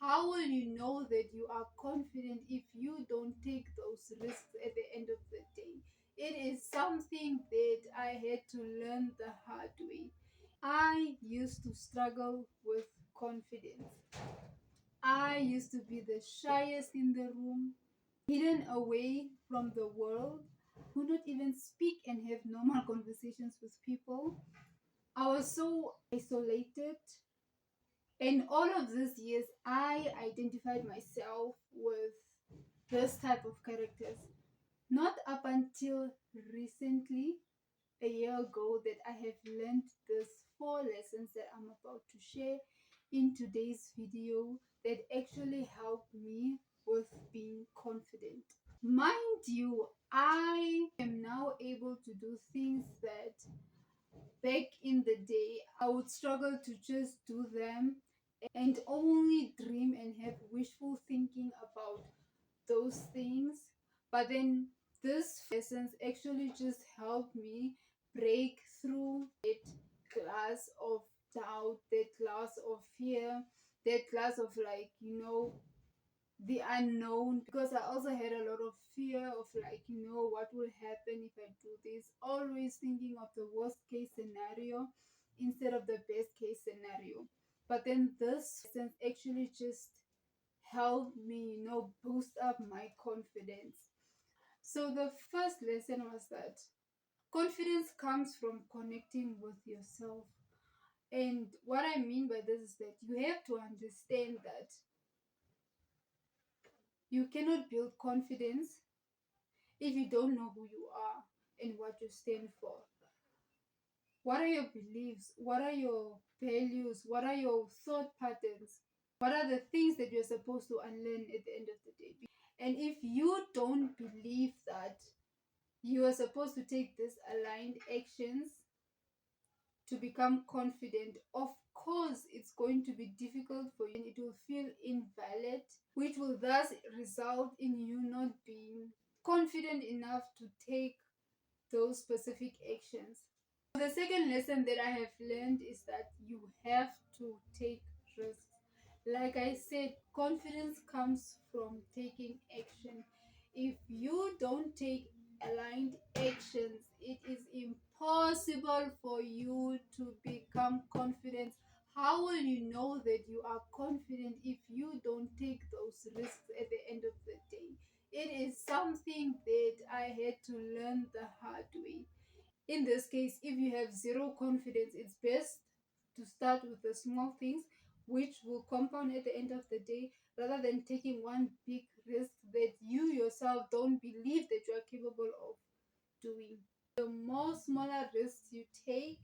How will you know that you are confident if you don't take those risks at the end of the day? It is something that I had to learn the hard way. I used to struggle with confidence. I used to be the shyest in the room, hidden away from the world, could not even speak and have normal conversations with people. I was so isolated. In all of these years, I identified myself with this type of characters. Not up until recently, a year ago, that I have learned these 4 lessons that I'm about to share in today's video that actually helped me with being confident. Mind you, I am now able to do things that back in the day I would struggle to just do them and only dream and have wishful thinking about those things. But then this lessons actually just helped me break through that glass of doubt, that glass of fear, that glass of the unknown, because I also had a lot of fear of what will happen if I do this, always thinking of the worst case scenario instead of the best case scenario. But then this sense actually just helped me boost up my confidence. So the first lesson was that confidence comes from connecting with yourself. And what I mean by this is that you have to understand that you cannot build confidence if you don't know who you are and what you stand for. What are your beliefs? What are your values? What are your thought patterns? What are the things that you're supposed to unlearn at the end of the day? And if you don't believe that you are supposed to take these aligned actions to become confident, of course it's going to be difficult for you and it will feel invalid, which will thus result in you not being confident enough to take those specific actions. The second lesson that I have learned is that you have to take risks. Like I said, confidence comes from taking action. If you don't take aligned actions, it is impossible for you to become confident. How will you know that you are confident if you don't take those risks at the end of the day? It is something that I had to learn the hard way. In this case, if you have zero confidence, it's best to start with the small things which will compound at the end of the day, rather than taking one big risk that you yourself don't believe that you are capable of doing. The more smaller risks you take,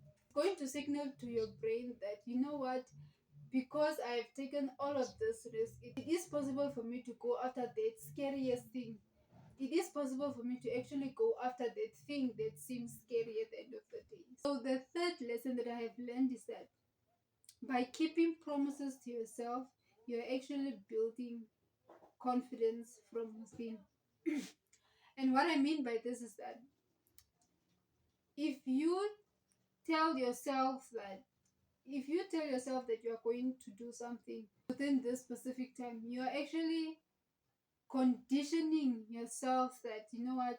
it's going to signal to your brain that, you know what, because I have taken all of this risk, it is possible for me to go after that scariest thing. It is possible for me to actually go after that thing that seems scary at the end of the day. So the third lesson that I have learned is that by keeping promises to yourself, you're actually building confidence from within. And what I mean by this is that if you tell yourself that you're going to do something within this specific time, you're actually conditioning yourself that, you know what,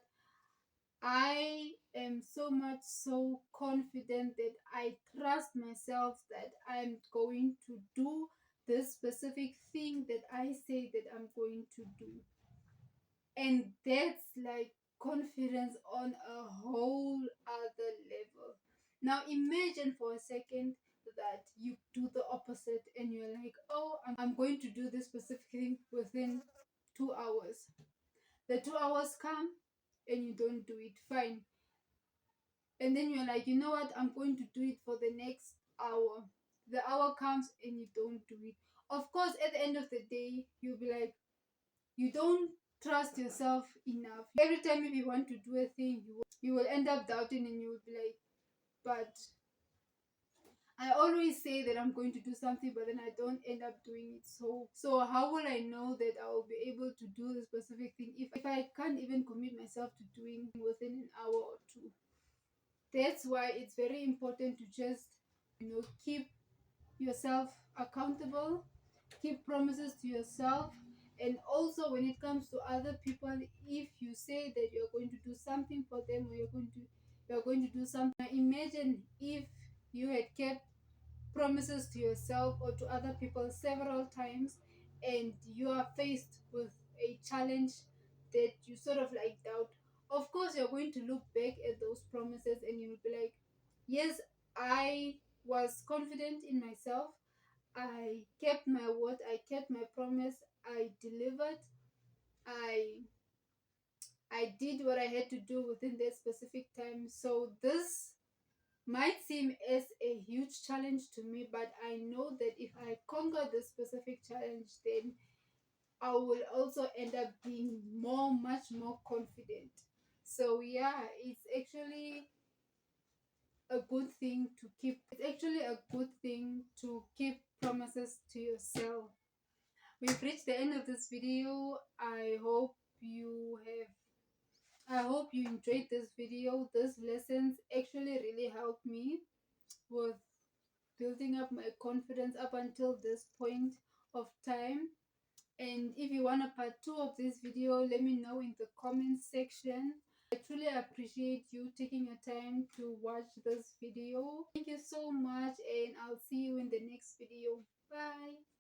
I am so much so confident that I trust myself that I'm going to do this specific thing that I say that I'm going to do. And that's like confidence on a whole other level. Now imagine for a second that you do the opposite and you're like, oh, I'm going to do this specific thing within 2 hours. The 2 hours come and you don't do it. Fine. And then you're like, you know what, I'm going to do it for the next hour. The hour comes and you don't do it. Of course, at the end of the day, you'll be like, you don't trust yourself enough. Every time if you want to do a thing, you will end up doubting and you will be like, but I always say that I'm going to do something, but then I don't end up doing it. So how will I know that I will be able to do the specific thing if I can't even commit myself to doing within an hour or two? That's why it's very important to just keep yourself accountable, keep promises to yourself. And also when it comes to other people, if you say that you're going to do something for them, or you're going to do something, imagine if you had kept promises to yourself or to other people several times, and you are faced with a challenge that you sort of like doubt. Of course you're going to look back at those promises and you'll be like, yes, I was confident in myself, I kept my word, I kept my promise, I delivered, I did what I had to do within that specific time. So this might seem as a huge challenge to me, but I know that if I conquer this specific challenge, then I will also end up being much more confident. So yeah, it's actually a good thing to keep promises to yourself. We've reached the end of this video. I hope you enjoyed this video. These lessons actually really helped me with building up my confidence up until this point of time. And if you want a part 2 of this video, let me know in the comments section. I truly appreciate you taking your time to watch this video. Thank you so much, and I'll see you in the next video. Bye.